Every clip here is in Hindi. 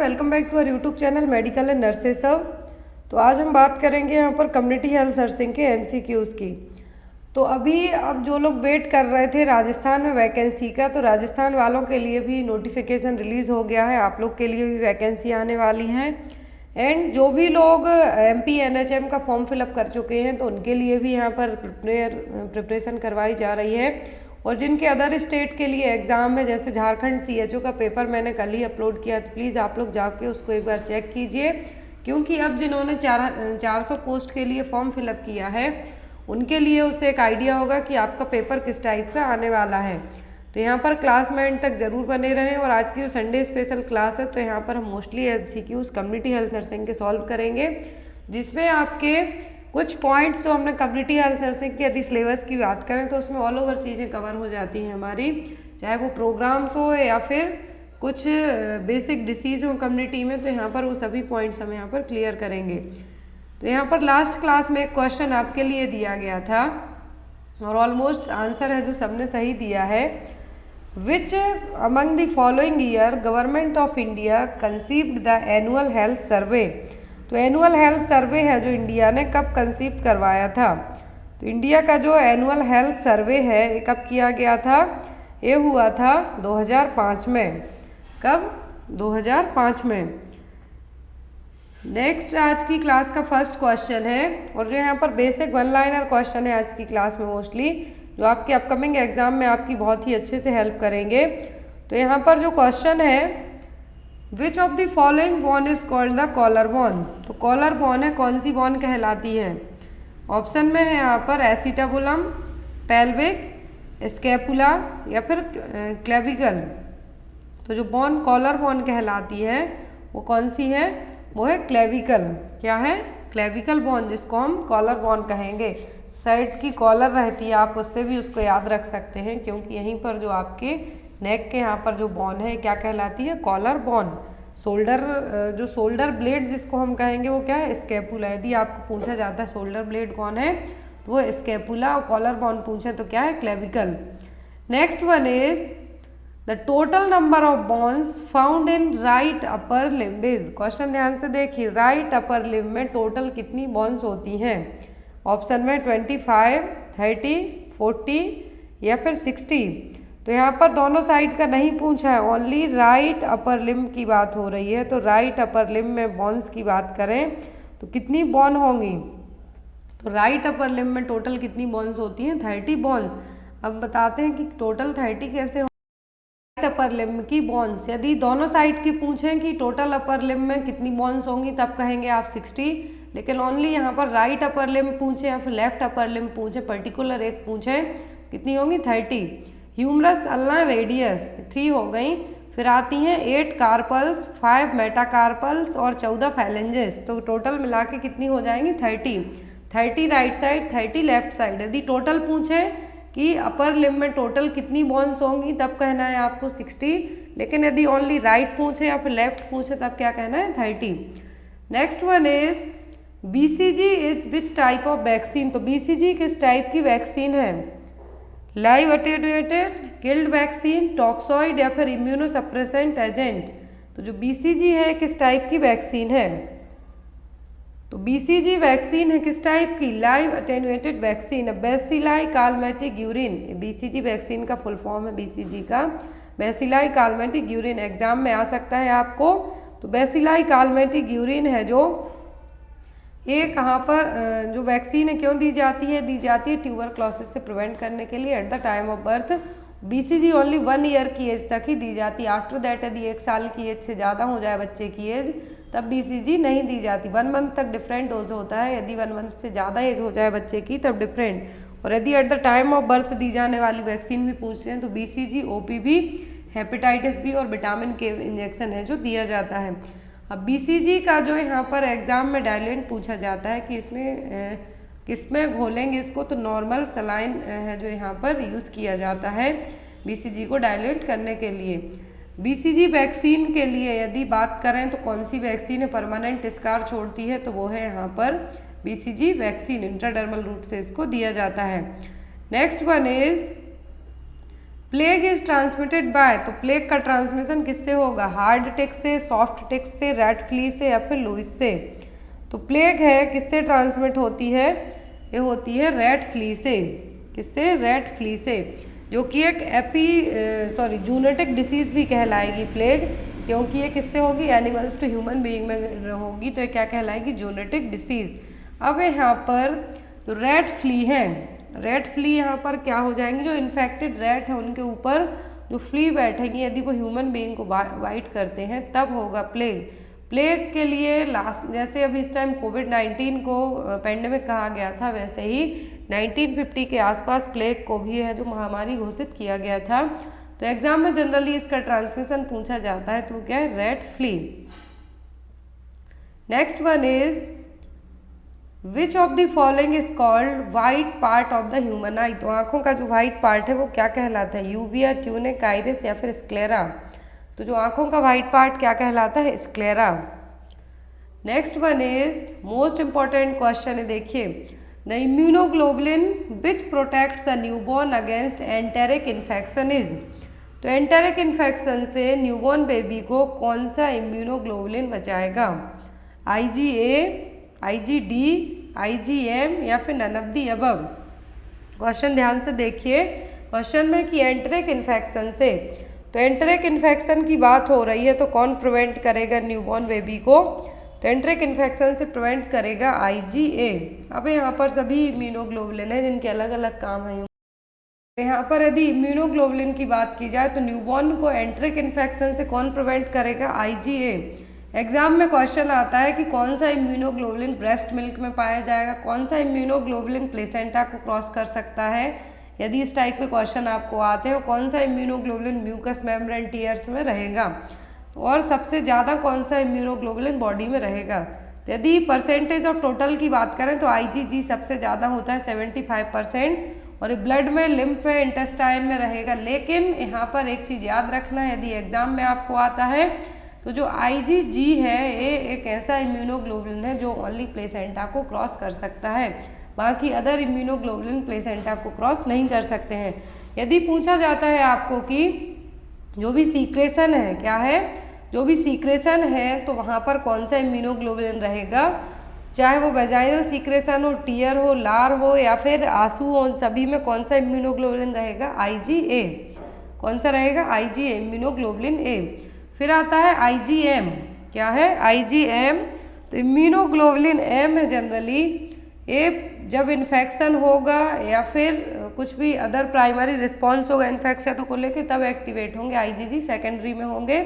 Welcome back to our YouTube channel medical and nurses सब। तो आज हम बात करेंगे यहाँ पर कम्युनिटी हेल्थ नर्सिंग के एमसीक्यूज़ की। तो अब जो लोग वेट कर रहे थे राजस्थान में वैकेंसी का, तो राजस्थान वालों के लिए भी नोटिफिकेशन रिलीज़ हो गया है। आप लोग के लिए भी वैकेंसी आने वाली हैं। एंड जो भी लोग एमपी एनएचएम का फॉर्म फिलअप कर चुके हैं तो उनके लिए भी यहाँ पर प्रिपरेशन करवाई जा रही है। और जिनके अदर स्टेट के लिए एग्ज़ाम है, जैसे झारखंड CHO का पेपर मैंने कल ही अपलोड किया, तो प्लीज़ आप लोग जाके उसको एक बार चेक कीजिए, क्योंकि अब जिन्होंने 400 पोस्ट के लिए फॉर्म फिलअप किया है उनके लिए उससे एक आइडिया होगा कि आपका पेपर किस टाइप का आने वाला है। तो यहाँ पर क्लास में एंड तक ज़रूर बने रहें। और आज की जो संडे स्पेशल क्लास है तो यहाँ पर हम mostly MCQs community health nursing के सॉल्व करेंगे, जिसमें आपके कुछ पॉइंट्स तो हमने कम्युनिटी हेल्थ नर्सिंग के यदि सिलेबस की बात करें तो उसमें ऑल ओवर चीज़ें कवर हो जाती हैं हमारी, चाहे वो प्रोग्राम्स हो या फिर कुछ बेसिक डिसीज़ हो कम्युनिटी में, तो यहाँ पर वो सभी पॉइंट्स हम यहाँ पर क्लियर करेंगे। तो यहाँ पर लास्ट क्लास में एक क्वेश्चन आपके लिए दिया गया था और ऑलमोस्ट आंसर है जो सबने सही दिया है। Which among the following year government of India conceived the annual health survey. तो एनुअल हेल्थ सर्वे है जो इंडिया ने कब कंसीव करवाया था। तो इंडिया का जो एनुअल हेल्थ सर्वे है ये कब किया गया था, ये हुआ था 2005 में। कब? 2005 में। नेक्स्ट आज की क्लास का फर्स्ट क्वेश्चन है और जो यहाँ पर बेसिक वन लाइनर क्वेश्चन है आज की क्लास में मोस्टली, जो आपके अपकमिंग एग्जाम में आपकी बहुत ही अच्छे से हेल्प करेंगे। तो यहाँ पर जो क्वेश्चन है, which of the following bone is called the collar bone. तो कॉलर बॉन है, कौन सी बॉन कहलाती है? ऑप्शन में है यहाँ पर एसिटाबुलम, पेल्विक, स्कैपुला या फिर क्लेविकल। तो जो बॉन कॉलर बॉन कहलाती है वो कौन सी है? वो है क्लेविकल। क्या है? क्लेविकल बॉन, जिसको हम कॉलर बॉन कहेंगे। साइड की कॉलर रहती है, आप उससे भी उसको याद रख सकते हैं, क्योंकि यहीं पर जो आपके नेक के यहाँ पर जो बॉन है क्या कहलाती है? कॉलर बॉन। शोल्डर, जो शोल्डर ब्लेड जिसको हम कहेंगे वो क्या है? स्कैपुला। यदि आपको पूछा जाता है शोल्डर ब्लेड कौन है तो वो स्कैपुला, और कॉलर बॉन पूछे तो क्या है? Clavicle. Next one is the total number of bones found in right upper limb is. Question ध्यान से देखिए, राइट अपर लिम्ब में टोटल कितनी बॉन्स होती हैं? ऑप्शन में 25, 30, 40 या फिर 60। तो यहाँ पर दोनों साइड का नहीं पूछा है, ओनली राइट अपर लिम्ब की बात हो रही है। तो राइट अपर लिम्ब में बॉन्स की बात करें तो कितनी बॉन होंगी? तो राइट अपर लिम्ब में टोटल कितनी बॉन्स होती हैं? 30 बॉन्स। अब बताते हैं कि टोटल 30 कैसे राइट अपर लिम्ब की बॉन्स। यदि दोनों साइड की पूछें कि टोटल अपर लिम्ब में कितनी बॉन्स होंगी तब कहेंगे आप 60, लेकिन ओनली यहाँ पर राइट अपर लिम्ब पूछे या फिर लेफ्ट अपर लिम्ब पूछे, पर्टिकुलर एक पूछे, कितनी होंगी? 30। ह्यूमरस अल्ना रेडियस 3 हो गई, फिर आती हैं 8 कार्पल्स, 5 मेटाकार्पल्स और 14 फैलेंजेस। तो टोटल मिला के कितनी हो जाएंगी? 30 राइट साइड, 30 लेफ्ट साइड। यदि टोटल पूछे कि अपर लिम्ब में टोटल कितनी बॉन्स होंगी तब कहना है आपको 60, लेकिन यदि ओनली राइट पूछे या फिर लेफ्ट पूछे तब क्या कहना है? 30। Next one is BCG is which type of vaccine. तो BCG किस टाइप की वैक्सीन है? Live attenuated, killed vaccine, toxoid या फिर इम्यूनोसप्रेसेंट एजेंट। तो जो BCG है किस टाइप की वैक्सीन है? तो BCG वैक्सीन है किस टाइप की? लाइव अटेन्यूएटेड वैक्सीन है। बेसिलाई कालमेटिक यूरिन, BCG वैक्सीन का फुल फॉर्म है BCG का, बेसिलाई कालमेटिक यूरिन। एग्जाम में आ सकता है आपको। तो बेसिलाई कालमेटिक यूरिन है जो ये कहाँ पर जो वैक्सीन है क्यों दी जाती है? दी जाती है ट्यूबरक्लोसिस से प्रिवेंट करने के लिए eight the time of birth. BCG only 1 year की एज तक ही दी जाती है। आफ्टर दैट यदि 1 साल की एज से ज़्यादा हो जाए बच्चे की एज तब BCG नहीं दी जाती। 1 मंथ तक डिफरेंट डोज होता है, यदि 1 मंथ से ज़्यादा एज हो जाए बच्चे की तब डिफरेंट। और यदि at the time of birth दी जाने वाली वैक्सीन भी पूछते हैं तो BCG, OPV, हेपेटाइटिस B और विटामिन K इंजेक्शन है जो दिया जाता है। अब BCG का जो यहाँ पर एग्जाम में डायलेंट पूछा जाता है कि इसमें किसमें घोलेंगे इसको, तो नॉर्मल सलाइन है जो यहाँ पर यूज़ किया जाता है BCG को डायलेट करने के लिए। BCG वैक्सीन के लिए यदि बात करें तो कौन सी वैक्सीन है परमानेंट स्कार छोड़ती है? तो वो है यहाँ पर BCG वैक्सीन। इंट्राडर्मल रूट से इसको दिया जाता है। Next one is plague is transmitted by, तो प्लेग का ट्रांसमिशन किससे होगा? हार्ड टिक से, सॉफ्ट टिक से, रेड फ्ली से या फिर लुइस से। तो प्लेग है किससे ट्रांसमिट होती है? ये होती है रेड फ्ली से। किससे? रेड फ्ली से, जो कि एक जूनोटिक डिसीज भी कहलाएगी प्लेग, क्योंकि ये किससे होगी? एनिमल्स टू ह्यूमन बीइंग में होगी, तो ये क्या कहलाएगी? Zoonotic disease. अब यहाँ पर जो रेड फ्ली है, रेड फ्ली यहाँ पर क्या हो जाएंगी? जो इन्फेक्टेड रेट है उनके ऊपर जो फ्ली बैठेंगी, यदि वो ह्यूमन बीइंग को बाइट करते हैं तब होगा प्लेग। प्लेग के लिए लास्ट, जैसे अभी इस टाइम कोविड-19 को पेंडेमिक कहा गया था, वैसे ही 1950 के आसपास प्लेग को भी है जो महामारी घोषित किया गया था। तो एग्जाम में जनरली इसका ट्रांसमिशन पूछा जाता है, तो क्या है? Red flea. Next one is which of the following is called white part of the human eye. तो आंखों का जो वाइट पार्ट है वो क्या कहलाता है? यूबिया, ट्यूनिक, आइरिस या फिर स्क्लेरा। तो जो आंखों का वाइट पार्ट क्या कहलाता है? Sclera. Next one is most important question है, देखिए, the immunoglobulin which protects the newborn against enteric infection is. तो एंटेरिक इन्फेक्शन से न्यूबॉर्न बेबी को कौन सा इम्यूनोग्लोबुलिन बचाएगा? IgA, IgD, IgM या फिर none of the above. Question ध्यान से देखिए, क्वेश्चन में कि एंटेरिक इन्फेक्शन से, तो एंटेरिक इन्फेक्शन की बात हो रही है, तो कौन प्रिवेंट करेगा न्यूबॉर्न बेबी को? तो एंटेरिक इन्फेक्शन से प्रिवेंट करेगा IgA। अब यहाँ पर सभी इम्यूनोग्लोबुलिन है जिनके अलग अलग काम है। यहाँ पर यदि इम्यूनोग्लोबुलिन की बात की जाए तो न्यूबॉर्न को एंटेरिक इन्फेक्शन से कौन प्रिवेंट करेगा? IgA। एग्जाम में क्वेश्चन आता है कि कौन सा इम्यूनोग्लोबुलिन ब्रेस्ट मिल्क में पाया जाएगा, कौन सा इम्यूनोग्लोबुलिन प्लेसेंटा को क्रॉस कर सकता है। यदि इस टाइप के क्वेश्चन आपको आते हैं, कौन सा इम्यूनोग्लोबुलिन म्यूकस मेम्ब्रेन टीयर्स में रहेगा, और सबसे ज़्यादा कौन सा इम्यूनोग्लोबुलिन बॉडी में रहेगा। तो यदि परसेंटेज ऑफ टोटल की बात करें तो IgG सबसे ज़्यादा होता है 75%, और ब्लड में, लिम्फ में, इंटेस्टाइन में रहेगा। लेकिन यहाँ पर एक चीज़ याद रखना है, यदि एग्जाम में आपको आता है तो जो IgG है ये एक ऐसा इम्यूनोग्लोबुलिन है जो ओनली प्लेसेंटा को क्रॉस कर सकता है, बाकी अदर इम्यूनोग्लोबुलिन प्लेसेंटा को क्रॉस नहीं कर सकते हैं। यदि पूछा जाता है आपको कि जो भी सीक्रेशन है, क्या है? जो भी सीक्रेशन है तो वहाँ पर कौन सा इम्यूनोग्लोबुलिन रहेगा, चाहे वो वेजाइनल सीक्रेशन हो, टीयर हो, लार हो या फिर आंसू हो, सभी में कौन सा इम्यूनोग्लोबुलिन रहेगा? IgA। कौन सा रहेगा? IgA, immunoglobulin A। फिर आता है IgM। क्या है? IgM। तो इम्यूनोग्लोबुलिन M है जनरली, ये जब इन्फेक्शन होगा या फिर कुछ भी अदर प्राइमरी रिस्पॉन्स होगा इन्फेक्शन को लेकर तब एक्टिवेट होंगे। IgG सेकेंडरी में होंगे।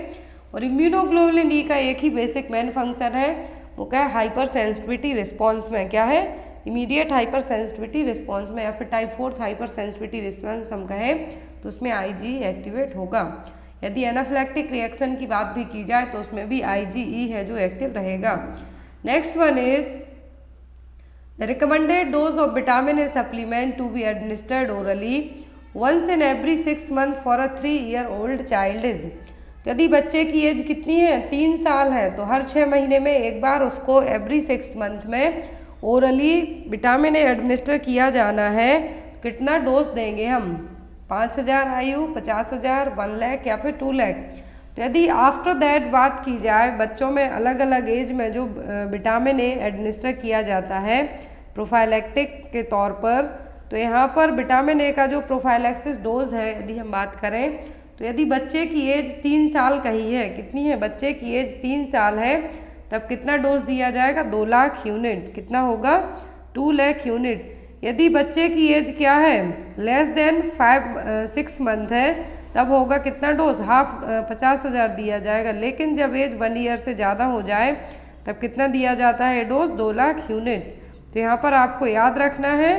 और इम्यूनोग्लोबुलिन E का एक ही बेसिक मेन फंक्शन है, वो क्या है? हाइपर सेंसिटिविटी रिस्पॉन्स में। क्या है? इमीडिएट हाइपर सेंसिटिविटी रिस्पॉन्स में, या फिर टाइप 4 हाइपर सेंसिटिविटी रिस्पॉन्स हम कहें तो उसमें IgE एक्टिवेट होगा। यदि एनाफिलैक्टिक रिएक्शन की बात भी की जाए तो उसमें भी IgE है जो एक्टिव रहेगा। Next one is the recommended dose of vitamin A supplement to be administered orally once in every 6 month for a 3-year-old child is. यदि बच्चे की एज कितनी है? 3 साल है, तो हर 6 महीने में एक बार उसको एवरी 6 मंथ में ओरली विटामिन ए एडमिनिस्टर किया जाना है। कितना डोज देंगे हम? 5000 IU, 50,000, 1 लाख या फिर 2 लाख। तो यदि आफ्टर दैट बात की जाए, बच्चों में अलग अलग एज में जो विटामिन ए एडमिनिस्टर किया जाता है प्रोफाइलैक्टिक के तौर पर, तो यहाँ पर विटामिन ए का जो प्रोफाइलैक्सिस डोज है यदि हम बात करें तो यदि बच्चे की एज 3 साल का ही है, कितनी है? बच्चे की एज 3 साल है, तब कितना डोज दिया जाएगा? 2 लाख यूनिट। कितना होगा? 2 लाख यूनिट। यदि बच्चे की एज क्या है? लेस देन 6 मंथ है, तब होगा कितना डोज? हाफ 50,000 दिया जाएगा। लेकिन जब एज 1 ईयर से ज़्यादा हो जाए तब कितना दिया जाता है डोज? 2 लाख यूनिट। तो यहाँ पर आपको याद रखना है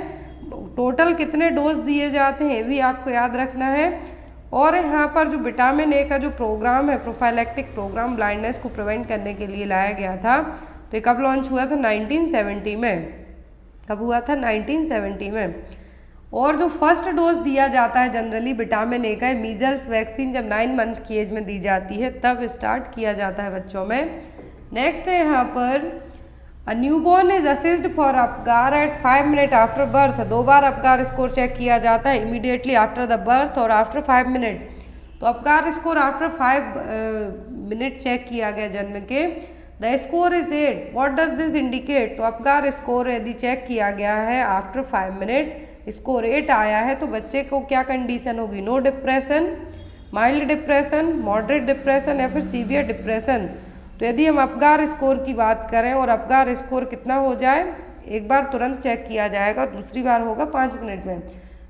टोटल कितने डोज दिए जाते हैं, ये भी आपको याद रखना है। और यहाँ पर जो विटामिन ए का जो प्रोग्राम है, प्रोफाइलैक्टिक प्रोग्राम ब्लाइंडनेस को प्रिवेंट करने के लिए लाया गया था, तो ये कब लॉन्च हुआ था? 1970 में। कब हुआ था? 1970 में। और जो फर्स्ट डोज दिया जाता है जनरली विटामिन ए का, मीजल्स वैक्सीन जब 9 मंथ की एज में दी जाती है तब स्टार्ट किया जाता है बच्चों में। नेक्स्ट है यहाँ पर a newborn is assessed for Apgar at 5 minute after birth. 2 बार अपगार स्कोर चेक किया जाता है, इमीडिएटली आफ्टर द बर्थ और आफ्टर 5 मिनट। तो Apgar score after 5 minute check किया गया जन्म के। The score is 8, what does this indicate. तो अपगार स्कोर यदि चेक किया गया है आफ्टर 5 मिनट, स्कोर 8 आया है, तो बच्चे को क्या कंडीशन होगी, no depression, mild depression, moderate depression या फिर सीवियर डिप्रेशन। तो यदि हम अपगार स्कोर की बात करें और अपगार स्कोर कितना हो जाए, एक बार तुरंत चेक किया जाएगा, दूसरी बार होगा 5 मिनट में।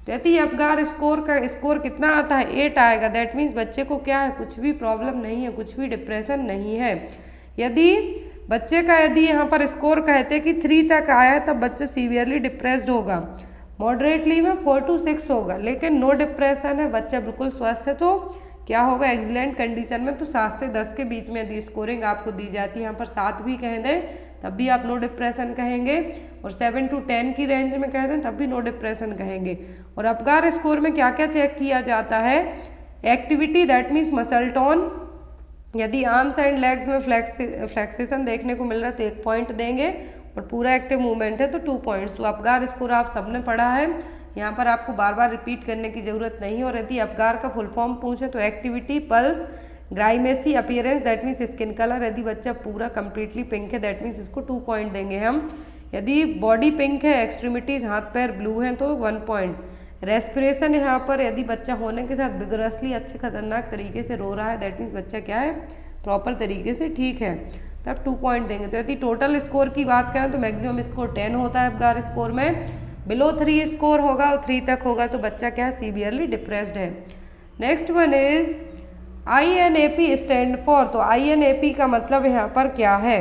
तो यदि अपगार स्कोर का स्कोर कितना आता है, 8 आएगा, दैट मीन्स बच्चे को क्या है, कुछ भी प्रॉब्लम नहीं है, कुछ भी डिप्रेशन नहीं है। यदि बच्चे का यदि यहाँ पर स्कोर कहते कि 3 तक आया है, तब बच्चा सीवियरली डिप्रेस्ड होगा, मॉडरेटली में 4 to 6 होगा, लेकिन नो डिप्रेशन है, बच्चा बिल्कुल स्वस्थ है, तो क्या होगा, एक्सीलेंट कंडीशन में। तो 7 से 10 के बीच में यदि स्कोरिंग आपको दी जाती है, यहाँ पर 7 भी कह दें तब भी आप नो डिप्रेशन कहेंगे, और 7 to 10 की रेंज में कह दें तब भी नो डिप्रेशन कहेंगे। और अपगार स्कोर में क्या क्या चेक किया जाता है, activity that means muscle tone, यदि आर्म्स एंड लेग्स में फ्लेक्सेशन देखने को मिल रहा है तो 1 पॉइंट देंगे, और पूरा एक्टिव मूवमेंट है तो 2 पॉइंट्स। तो अपगार स्कोर आप सबने पढ़ा है, यहाँ पर आपको बार बार रिपीट करने की जरूरत नहीं है। और यदि अपगार का फुल फॉर्म पूछे तो activity, pulse, grimace, appearance that means skin colour, यदि बच्चा पूरा कंप्लीटली पिंक है दैट मीन्स इसको 2 पॉइंट देंगे हम। यदि बॉडी पिंक है, एक्सट्रीमिटीज हाथ पैर ब्लू हैं तो 1 पॉइंट। रेस्पिरेशन यहाँ पर यदि बच्चा होने के साथ विगरसली अच्छे खतरनाक तरीके से रो रहा है दैट मीन्स बच्चा क्या है, प्रॉपर तरीके से ठीक है, तब 2 पॉइंट देंगे। तो यदि टोटल स्कोर की बात करें तो मैक्सिमम स्कोर 10 होता है अपगार स्कोर में, बिलो 3 स्कोर होगा और 3 तक होगा तो बच्चा क्या है, सीवियरली डिप्रेस्ड है। Next one is INAP stand for. तो INAP का मतलब यहाँ पर क्या है,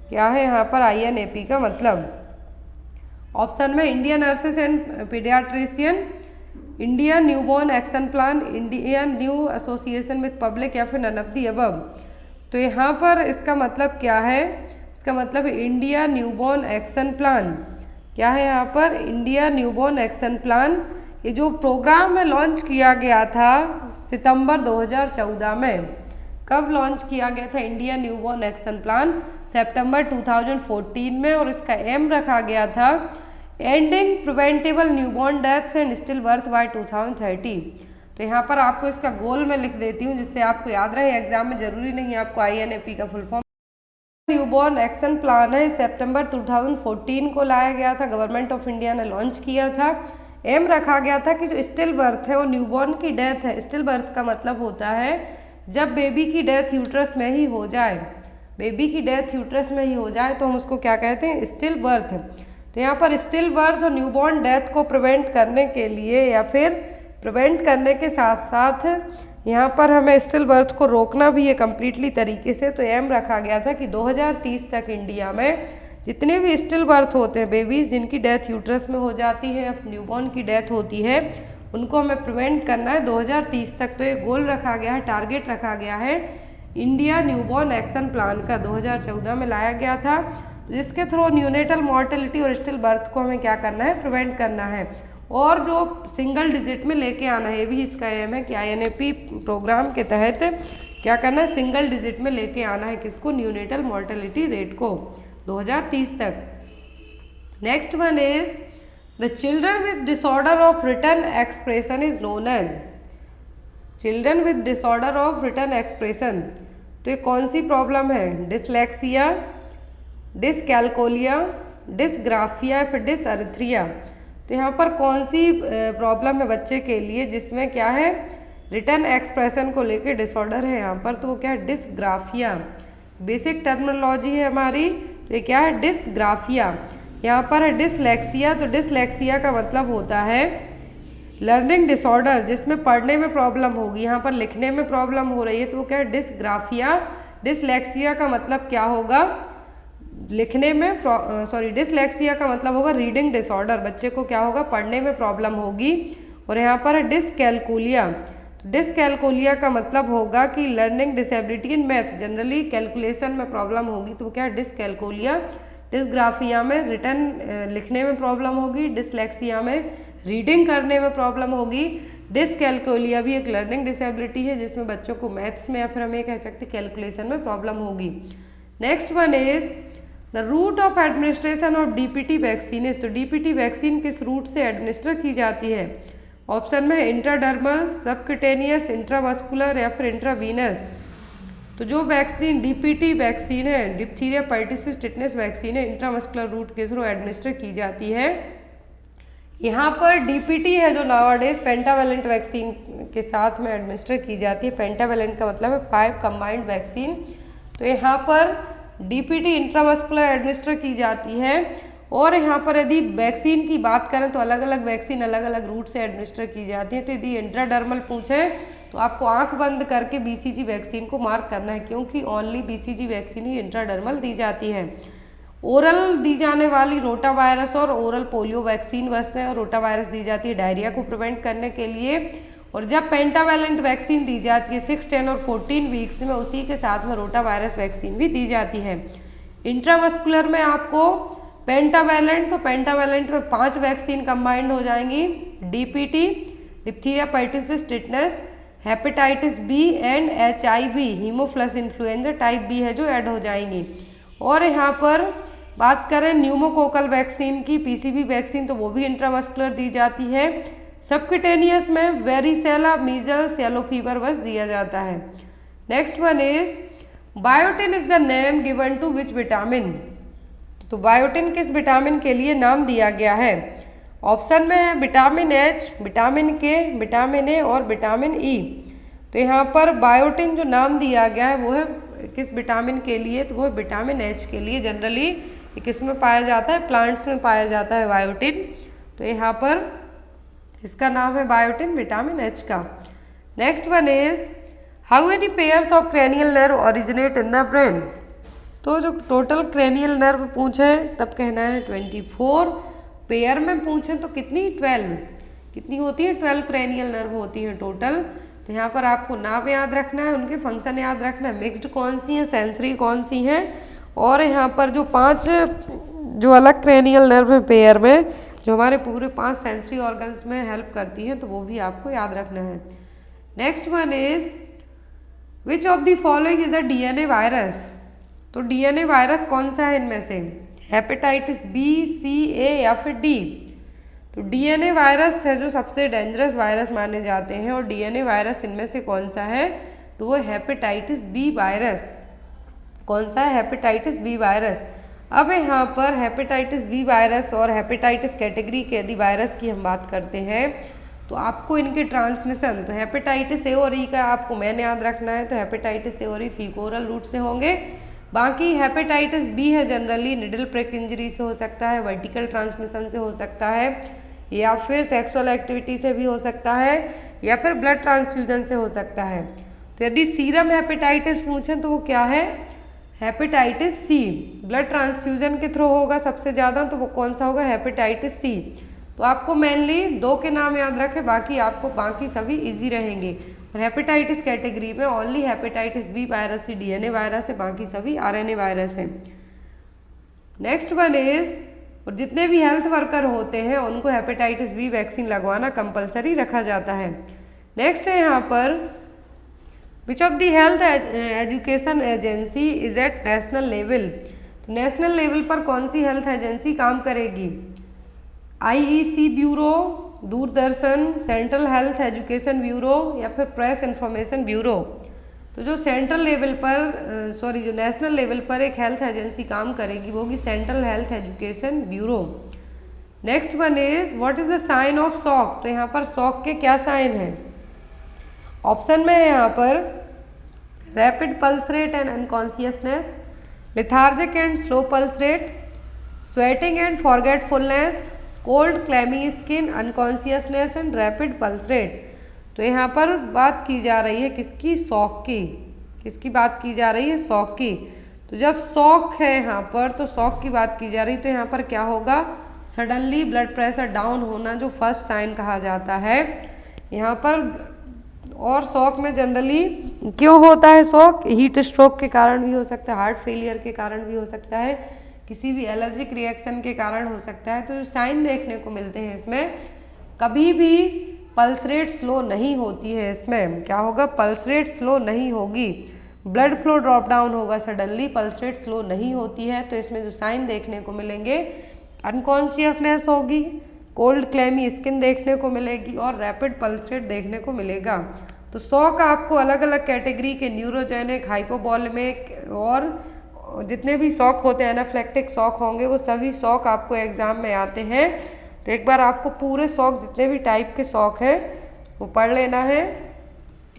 क्या है यहाँ पर INAP का मतलब, ऑप्शन में Indian nurses and paediatrician, Indian newborn action plan, Indian new association with public, या फिर नन ऑफ द अबव। तो यहाँ पर इसका मतलब क्या है, इसका मतलब इंडिया न्यूबॉर्न एक्शन प्लान, क्या है यहाँ पर, इंडिया न्यूबॉर्न एक्शन प्लान। ये जो प्रोग्राम है लॉन्च किया गया था सितंबर 2014 में। कब लॉन्च किया गया था इंडिया न्यूबॉर्न एक्शन प्लान, सितंबर 2014 में, और इसका एम रखा गया था ending preventable newborn death and still birth bye 2030। तो यहाँ पर आपको इसका गोल मैं लिख देती हूँ जिससे आपको याद रहे, एग्जाम में जरूरी नहीं आपको INAP का full form. Newborn action plan है, सितंबर 2014 को लाया गया था, गवर्नमेंट ऑफ इंडिया ने लॉन्च किया था। एम रखा गया था कि जो स्टिल बर्थ है और न्यूबॉर्न की डेथ है, स्टिल बर्थ का मतलब होता है जब बेबी की डेथ यूट्रस में ही हो जाए, बेबी की डेथ यूट्रस में ही हो जाए तो हम उसको क्या कहते हैं, स्टिल बर्थ। तो यहाँ पर स्टिल बर्थ और न्यूबॉर्न डेथ को प्रिवेंट करने के लिए या फिर प्रिवेंट करने के साथ साथ यहाँ पर हमें स्टिल बर्थ को रोकना भी है कम्प्लीटली तरीके से। तो एम रखा गया था कि 2030 तक इंडिया में जितने भी स्टिल बर्थ होते हैं, बेबीज जिनकी डेथ यूट्रस में हो जाती है या न्यूबॉर्न की डेथ होती है, उनको हमें प्रिवेंट करना है 2030 तक। तो ये गोल रखा गया है, टारगेट रखा गया है इंडिया न्यूबॉर्न एक्शन प्लान का, 2014 में लाया गया था, जिसके थ्रू न्यूनेटल मॉर्टेलिटी और स्टिल बर्थ को हमें क्या करना है, प्रिवेंट करना है, और जो सिंगल डिजिट में लेके आना है। ये भी इसका एम है कि INAP प्रोग्राम के तहत क्या करना है, सिंगल डिजिट में लेके आना है किसको, न्यूनेटल मॉर्टेलिटी रेट को 2030 तक। Next one is the children with disorder of written expression is known as, children with disorder of written expression. तो ये कौन सी प्रॉब्लम है, डिसलेक्सिया, डिसकैल्कोलिया, डिसग्राफिया, फिर डिसअर्थरिया। तो यहाँ पर कौन सी प्रॉब्लम है बच्चे के लिए जिसमें क्या है, रिटन एक्सप्रेशन को लेके डिसऑर्डर है यहाँ पर, तो वो क्या है, डिसग्राफिया। बेसिक टर्मिनोलॉजी है हमारी, तो ये क्या है, डिसग्राफिया। यहाँ पर है डिसलेक्सिया, तो डिसलेक्सिया का मतलब होता है लर्निंग डिसऑर्डर जिसमें पढ़ने में प्रॉब्लम होगी, यहाँ पर लिखने में प्रॉब्लम हो रही है, तो वो क्या है, डिसग्राफिया। डिसलेक्सिया का मतलब क्या होगा, लिखने में डिसलेक्सिया का मतलब होगा रीडिंग डिसऑर्डर, बच्चे को क्या होगा, पढ़ने में प्रॉब्लम होगी। और यहाँ पर है डिसकैल्कुलिया, डिसकैल्कुलिया का मतलब होगा कि learning disability in math, generally calculation में प्रॉब्लम होगी, तो क्या है, डिसकैल्कुलिया। डिसग्राफिया में रिटन लिखने में प्रॉब्लम होगी, डिसलेक्सिया में रीडिंग करने में प्रॉब्लम होगी। डिसकैल्कुलिया भी एक लर्निंग डिसेबिलिटी है जिसमें बच्चों को मैथ्स में या फिर हम ये कह सकते हैं कैलकुलेशन में प्रॉब्लम होगी। Next one is the route of administration of DPT vaccine is, तो डीपीटी वैक्सीन किस रूट से एडमिनिस्टर की जाती है? ऑप्शन में है इंट्राडर्मल, सबक्यूटेनियस, इंट्रामस्कुलर या फिर इंट्रावीनस। तो जो वैक्सीन डीपीटी वैक्सीन है, डिप्थीरिया पर्टिसिस टिटनेस वैक्सीन है, इंट्रामस्कुलर रूट के थ्रू एडमिनिस्टर की जाती है। यहाँ पर डीपीटी है जो नावाडेज पेंटावेलेंट वैक्सीन के साथ में एडमिनिस्टर की जाती है। पेंटावेलेंट का मतलब है 5 कंबाइंड वैक्सीन। तो यहाँ पर डीपीटी इंट्रामस्कुलर एडमिनिस्टर की जाती है। और यहाँ पर यदि वैक्सीन की बात करें तो अलग अलग वैक्सीन अलग अलग रूट से एडमिनिस्टर की जाती है। तो यदि इंट्राडर्मल पूछे तो आपको आंख बंद करके बीसीजी वैक्सीन को मार्क करना है, क्योंकि ओनली बीसीजी वैक्सीन ही इंट्राडर्मल दी जाती है। ओरल दी जाने वाली रोटा वायरस और ओरल पोलियो वैक्सीन बस है, और रोटा वायरस दी जाती है डायरिया को प्रिवेंट करने के लिए। और जब पेंटावेलेंट वैक्सीन दी जाती है 6, 10 और 14 वीक्स में, उसी के साथ में रोटा वायरस वैक्सीन भी दी जाती है। इंट्रामस्कुलर में आपको पेंटावेलेंट, तो पेंटावेलेंट में 5 वैक्सीन कंबाइंड हो जाएंगी, DPT, diphtheria pertussis tetanus, hepatitis B and HIV, haemophilus influenza type B है जो ऐड हो जाएंगी। और यहाँ पर बात करें न्यूमोकोकल वैक्सीन की, पीसीवी वैक्सीन, तो वो भी इंट्रामस्कुलर दी जाती है। सबक्यूटेनियस में वेरिसेला, मीजल्स, येलो फीवर बस दिया जाता है। Next one is biotin is the name given to which vitamin, तो बायोटिन किस विटामिन के लिए नाम दिया गया है? ऑप्शन में है vitamin H, vitamin K, vitamin A और विटामिन E। तो यहाँ पर बायोटिन जो नाम दिया गया है वो है किस विटामिन के लिए? तो वो है विटामिन H के लिए। जनरली ये किस में पाया जाता है? प्लांट्स में पाया जाता है बायोटिन। तो यहाँ पर इसका नाम है बायोटिन, विटामिन H का। Next one is how many pairs of cranial nerve originate in the brain, तो जो टोटल क्रेनियल नर्व पूछे तब कहना है 24, पेयर में पूछें तो कितनी? 12, कितनी होती है? 12 क्रेनियल नर्व होती है टोटल। तो यहाँ पर आपको नाम याद रखना है, उनके फंक्शन याद रखना है, मिक्स्ड कौन सी हैं, सेंसरी कौन सी हैं, और यहाँ पर जो 5 जो अलग क्रेनियल नर्व हैं पेयर में, जो हमारे पूरे 5 सेंसरी ऑर्गन्स में हेल्प करती हैं, तो वो भी आपको याद रखना है। Next one is which of the following is a DNA virus, तो DNA वायरस कौन सा है इनमें से? हेपेटाइटिस B, C, A या फिर D। तो DNA वायरस है जो सबसे डेंजरस वायरस माने जाते हैं, और DNA वायरस इनमें से कौन सा है? तो वो हेपेटाइटिस B वायरस। कौन सा है? Hepatitis B virus. अब यहाँ पर हेपेटाइटिस B वायरस और हेपेटाइटिस कैटेगरी के यदि वायरस की हम बात करते हैं तो आपको इनके ट्रांसमिशन, तो हेपेटाइटिस A और E का आपको मेन याद रखना है। तो हेपेटाइटिस A और E फीकोरल रूट से होंगे। बाकी हेपेटाइटिस B है जनरली निडल प्रिक इंजरी से हो सकता है, वर्टिकल ट्रांसमिशन से हो सकता है, या फिर सेक्सुअल एक्टिविटी से भी हो सकता है, या फिर ब्लड ट्रांसफ्यूजन से हो सकता है। तो यदि सीरम हेपेटाइटिस पूछें तो वो क्या है? Hepatitis C। ब्लड ट्रांसफ्यूजन के थ्रू होगा सबसे ज़्यादा, तो वो कौन सा होगा? Hepatitis C। तो आपको मेनली 2 के नाम याद रखें, बाकी सभी इजी रहेंगे। और हेपेटाइटिस कैटेगरी में ओनली हेपेटाइटिस B वायरस ही DNA वायरस है, बाकी सभी RNA वायरस हैं। नेक्स्ट वन इज, और जितने भी हेल्थ वर्कर होते हैं उनको हेपेटाइटिस B वैक्सीन लगवाना कंपलसरी रखा जाता है। नेक्स्ट है यहाँ पर which of the health education agency is at national level, तो नेशनल लेवल पर कौन सी हेल्थ एजेंसी काम करेगी? IEC bureau, Doordarshan, central health education bureau या फिर प्रेस इंफॉर्मेशन ब्यूरो। तो जो सेंट्रल लेवल पर जो नेशनल लेवल पर एक हेल्थ एजेंसी काम करेगी वो होगी central health education bureau. Next one is what is the sign of shock, तो यहाँ पर शॉक के क्या साइन हैं? ऑप्शन में है यहाँ पर rapid pulse rate and unconsciousness, lethargic and slow pulse rate, sweating and forgetfulness, cold clammy skin, unconsciousness and rapid pulse rate. तो यहाँ पर बात की जा रही है किसकी? शॉक की। किसकी बात की जा रही है? शॉक की। तो जब शॉक है यहाँ पर, तो शॉक की बात की जा रही, तो यहाँ पर क्या होगा? सडनली ब्लड प्रेशर डाउन होना जो फर्स्ट साइन कहा जाता है यहाँ पर। और शॉक में जनरली क्यों होता है शॉक? हीट स्ट्रोक के कारण भी हो सकता है, हार्ट फेलियर के कारण भी हो सकता है, किसी भी एलर्जिक रिएक्शन के कारण हो सकता है। तो जो साइन देखने को मिलते हैं इसमें, कभी भी पल्स रेट स्लो नहीं होती है। इसमें क्या होगा? पल्स रेट स्लो नहीं होगी। ब्लड फ्लो ड्रॉप डाउन होगा सडनली, पल्स रेट स्लो नहीं होती है। तो इसमें जो साइन देखने को मिलेंगे, अनकॉन्शियसनेस होगी, कोल्ड क्लैमी स्किन देखने को मिलेगी और रैपिड पल्स रेट देखने को मिलेगा। तो शॉक आपको अलग अलग कैटेगरी के न्यूरोजेनिक, हाइपोवॉलेमिक और जितने भी शॉक होते हैं, एनाफ्लेक्टिक शॉक होंगे, वो सभी शॉक आपको एग्जाम में आते हैं। तो एक बार आपको पूरे शॉक जितने भी टाइप के शॉक हैं वो पढ़ लेना है,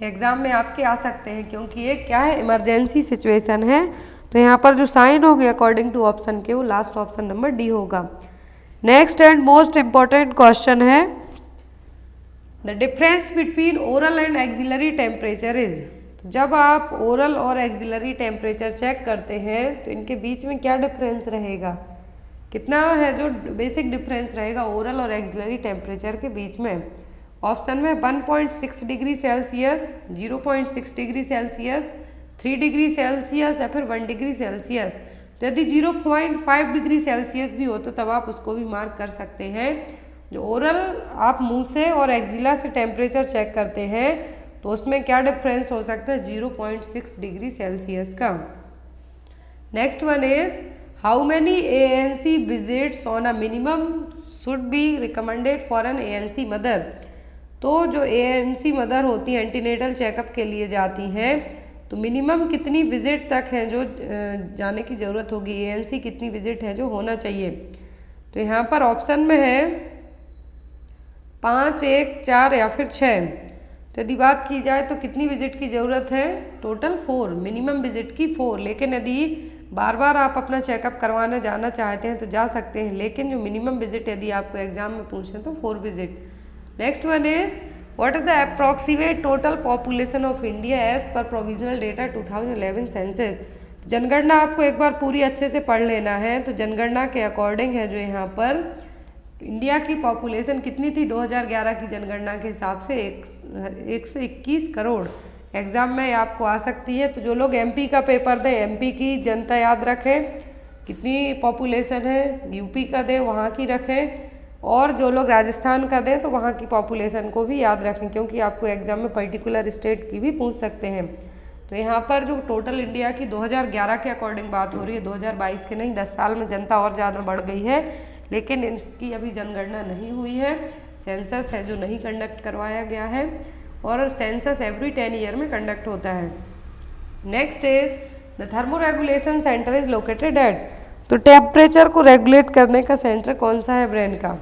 एग्जाम में आपके आ सकते हैं, क्योंकि ये क्या है, इमरजेंसी सिचुएशन है। तो यहाँ पर जो साइन होंगे अकॉर्डिंग टू ऑप्शन के, वो लास्ट ऑप्शन नंबर डी होगा। Next and most important question है, the difference between oral and axillary temperature is. जब आप ओरल और एक्सिलरी टेम्परेचर चेक करते हैं तो इनके बीच में क्या डिफरेंस रहेगा, कितना है जो बेसिक डिफरेंस रहेगा ओरल और एक्सिलरी टेम्परेचर के बीच में। ऑप्शन में 1.6 degree Celsius, 0.6 degree Celsius, 3 degree Celsius या फिर 1 डिग्री सेल्सियस। तो यदि 0.5 डिग्री सेल्सियस भी हो तो तब आप उसको भी मार्क कर सकते हैं। जो ओरल आप मुंह से और एक्जिला से टेम्परेचर चेक करते हैं तो उसमें क्या डिफरेंस हो सकता है, 0.6 डिग्री सेल्सियस का। Next one is, how many ANC visits on a minimum should be recommended for an ANC mother. तो जो ANC मदर होती हैं, एंटीनेटल चेकअप के लिए जाती हैं, तो मिनिमम कितनी विजिट तक हैं जो जाने की ज़रूरत होगी, ANC कितनी विजिट है जो होना चाहिए। तो यहाँ पर ऑप्शन में है 5, 1, 4 या फिर 6। तो यदि बात की जाए तो कितनी विजिट की ज़रूरत है, टोटल 4, मिनिमम विजिट की 4। लेकिन यदि बार बार आप अपना चेकअप करवाने जाना चाहते हैं तो जा सकते हैं, लेकिन जो मिनिमम विजिट यदि आपको एग्जाम में पूछें तो 4 visit. Next one is, what is the approximate total population of India as per provisional data 2011 census. जनगणना आपको एक बार पूरी अच्छे से पढ़ लेना है। तो जनगणना के अकॉर्डिंग है जो यहाँ पर इंडिया की पॉपुलेशन कितनी थी 2011 की जनगणना के हिसाब से 121 करोड़। एग्जाम में आपको आ सकती है। तो जो लोग MP का पेपर दें, MP की जनता याद रखें कितनी पॉपुलेशन है, UP का दें वहाँ की रखें, और जो लोग राजस्थान का दें तो वहाँ की पॉपुलेशन को भी याद रखें, क्योंकि आपको एग्जाम में पर्टिकुलर स्टेट की भी पूछ सकते हैं। तो यहाँ पर जो टोटल इंडिया की 2011 के अकॉर्डिंग बात हो रही है, 2022 के नहीं। 10 साल में जनता और ज़्यादा बढ़ गई है, लेकिन इसकी अभी जनगणना नहीं हुई है। सेंसस है जो नहीं कंडक्ट करवाया गया है, और सेंसस एवरी 10 ईयर में कंडक्ट होता है। Next is, the thermo regulation centre is located at. तो टेम्परेचर को रेगुलेट करने का सेंटर कौन सा है ब्रेन का,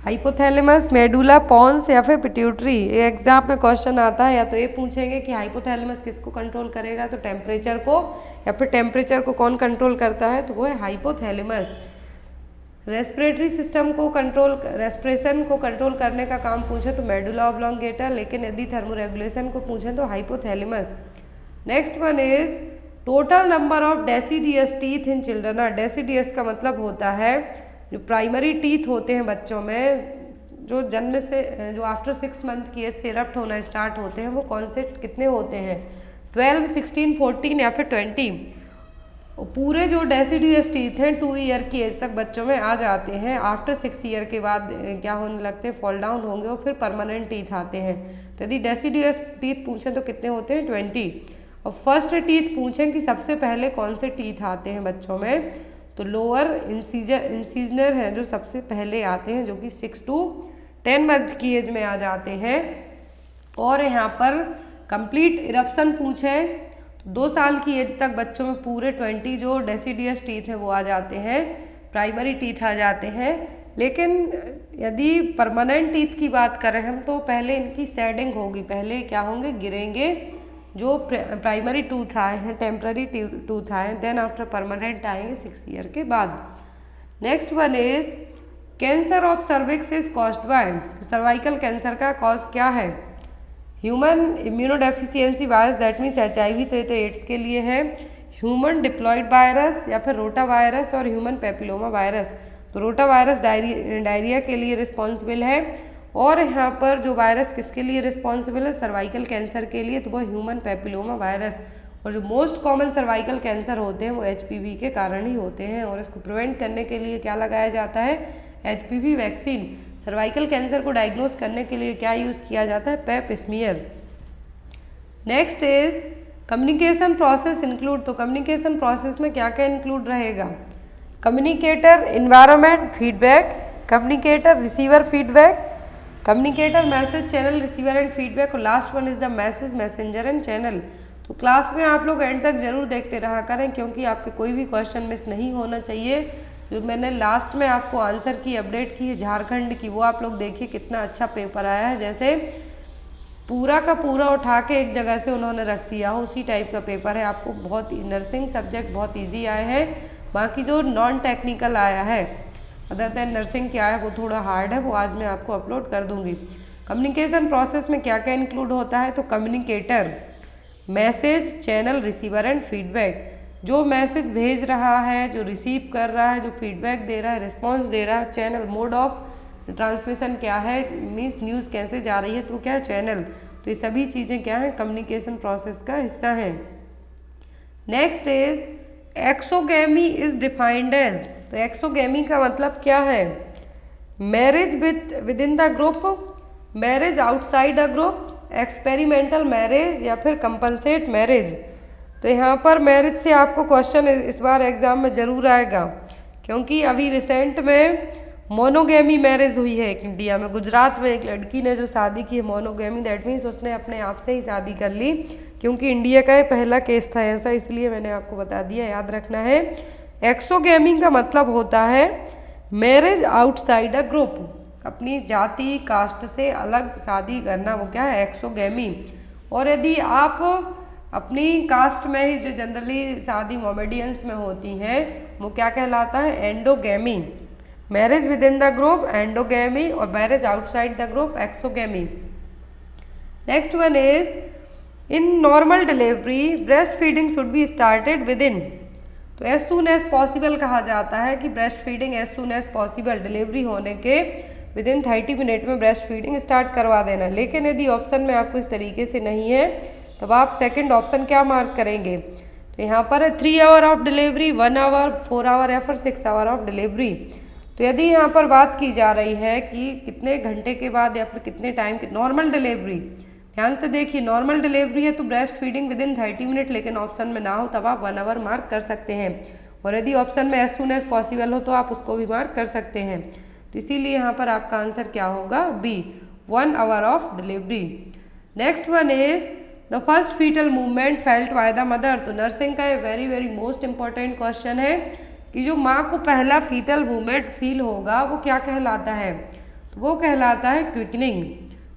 हाइपोथैलेमस, मेडुला, पॉन्स या फिर पिट्यूटरी। ये एग्जाम में क्वेश्चन आता है, या तो ये पूछेंगे कि हाइपोथैलेमस किसको कंट्रोल करेगा, तो टेम्परेचर को, या फिर टेम्परेचर को कौन कंट्रोल करता है, तो वो है हाइपोथैलेमस। रेस्पिरेटरी सिस्टम को कंट्रोल, रेस्पिरेशन को कंट्रोल करने का काम पूछे तो मेडुला ऑब्लोंगेटा, लेकिन यदि थर्मो रेगुलेशन को पूछें तो hypothalamus. Next one is, total number of deciduous teeth in children. Deciduous का मतलब होता है जो प्राइमरी टीथ होते हैं बच्चों में, जो जन्म से, जो आफ्टर 6 मंथ की एज से इरप्ट होना स्टार्ट होते हैं, वो कौन से कितने होते हैं, 12, 16, 14 या फिर 20। पूरे जो डेसिडियस टीथ हैं 2 ईयर की एज तक बच्चों में आ जाते हैं। आफ्टर 6 ईयर के बाद क्या होने लगते हैं, फॉल डाउन होंगे और फिर परमानेंट टीथ आते हैं। तो यदि डेसिडियस टीथ पूछें तो कितने होते हैं, 20। और फर्स्ट टीथ पूछें कि सबसे पहले कौन से टीथ आते हैं बच्चों में, तो लोअर इंसीजनर हैं जो सबसे पहले आते हैं, जो कि 6 to 10 मंथ की एज में आ जाते हैं। और यहाँ पर कंप्लीट इरप्शन पूछें तो 2 साल की एज तक बच्चों में पूरे 20 जो डेसिडियस टीथ हैं वो आ जाते हैं, प्राइमरी टीथ आ जाते हैं। लेकिन यदि परमानेंट टीथ की बात करें हम तो पहले इनकी शेडिंग होगी, पहले क्या होंगे, गिरेंगे। जो प्राइमरी टूथ आए हैं, टेम्पररी टूथ आए हैं, देन आफ्टर परमानेंट आएंगे 6 ईयर के बाद। Next one is, cancer of cervix is caused by. तो सर्वाइकल कैंसर का कॉज क्या है, human immunodeficiency virus, that means HIV। तो ये तो एड्स के लिए है। ह्यूमन डिप्लॉयड वायरस या फिर रोटा वायरस और ह्यूमन पेपिलोमा वायरस। तो रोटा वायरस डायरिया के लिए रिस्पॉन्सिबल है, और यहाँ पर जो वायरस किसके लिए रिस्पॉन्सिबल है, सर्वाइकल कैंसर के लिए, तो वो ह्यूमन पेपिलोमा वायरस। और जो मोस्ट कॉमन सर्वाइकल कैंसर होते हैं वो HPV के कारण ही होते हैं, और इसको प्रिवेंट करने के लिए क्या लगाया जाता है, HPV वैक्सीन। सर्वाइकल कैंसर को डायग्नोस करने के लिए क्या यूज़ किया जाता है, Pap smear. Next is, communication process include, तो कम्युनिकेशन प्रोसेस में क्या क्या इंक्लूड रहेगा? Communicator environment feedback, communicator receiver feedback, communicator message channel receiver and feedback, और last one is the message messenger and channel. तो क्लास में आप लोग एंड तक जरूर देखते रहा करें, क्योंकि आपके कोई भी क्वेश्चन मिस नहीं होना चाहिए। जो मैंने लास्ट में आपको आंसर की अपडेट की है झारखंड की, वो आप लोग देखिए कितना अच्छा पेपर आया है, जैसे पूरा का पूरा उठा के एक जगह से उन्होंने रख दिया हो, उसी टाइप का पेपर है। आपको बहुत नर्सिंग सब्जेक्ट बहुत ईजी आए हैं, बाकी जो नॉन टेक्निकल आया है अदर देन नर्सिंग क्या है वो थोड़ा हार्ड है, वो आज मैं आपको अपलोड कर दूंगी। कम्युनिकेशन प्रोसेस में क्या क्या इंक्लूड होता है? तो communicator, message channel receiver and feedback, जो मैसेज भेज रहा है, जो रिसीव कर रहा है, जो फीडबैक दे रहा है, रिस्पॉन्स दे रहा है, चैनल मोड ऑफ ट्रांसमिशन क्या है, मीन्स न्यूज़ कैसे जा रही है, तो क्या है चैनल। तो ये सभी चीज़ें क्या है? कम्युनिकेशन प्रोसेस का हिस्सा है। Next is exogamy is defined as, तो एक्सोगेमी का मतलब क्या है? Marriage within the group, marriage outside the group, experimental marriage या फिर कंपनसेट मैरिज। तो यहाँ पर मैरिज से आपको क्वेश्चन इस बार एग्जाम में ज़रूर आएगा, क्योंकि अभी रिसेंट में मोनोगेमी मैरिज हुई है एक इंडिया में, गुजरात में एक लड़की ने जो शादी की है मोनोगेमी, दैट मीन्स उसने अपने आप से ही शादी कर ली, क्योंकि इंडिया का ये पहला केस था ऐसा, इसलिए मैंने आपको बता दिया, याद रखना है। एक्सोगेमी का मतलब होता है मैरिज आउटसाइड अ ग्रुप, अपनी जाति कास्ट से अलग शादी करना, वो क्या है? एक्सोगेमी। और यदि आप अपनी कास्ट में ही जो जनरली शादी मोमेडियंस में होती हैं वो क्या कहलाता है? Endogamy. Marriage within the group endogamy, और marriage outside the group exogamy. Next one is in normal delivery breast feeding should be started within, तो एज सून एज पॉसिबल कहा जाता है कि breast feeding as soon as possible, delivery होने के विद इन 30 मिनट में ब्रेस्ट फीडिंग स्टार्ट करवा देना। लेकिन यदि ऑप्शन में आपको इस तरीके से नहीं है तब आप सेकंड ऑप्शन क्या मार्क करेंगे? तो यहाँ पर है 3 hour of delivery, 1 hour, 4 hour या फिर 6 आवर ऑफ डिलीवरी। तो यदि यहाँ पर बात की जा रही है कि कितने घंटे के बाद या फिर कितने टाइम की नॉर्मल डिलीवरी, ध्यान से देखिए नॉर्मल डिलीवरी है तो breast feeding with in 30 minute, लेकिन ऑप्शन में ना हो तब आप 1 आवर मार्क कर सकते हैं, और यदि ऑप्शन में एज सून एज पॉसिबल हो तो आप उसको भी मार्क कर सकते हैं। तो इसीलिए यहाँ पर आपका आंसर क्या होगा? B, 1 hour of delivery. Next one is the first foetal movement felt by the mother, तो नर्सिंग का ये very very most important question है कि जो माँ को पहला फीटल मूवमेंट फील होगा वो क्या कहलाता है? तो वो कहलाता है क्विकनिंग।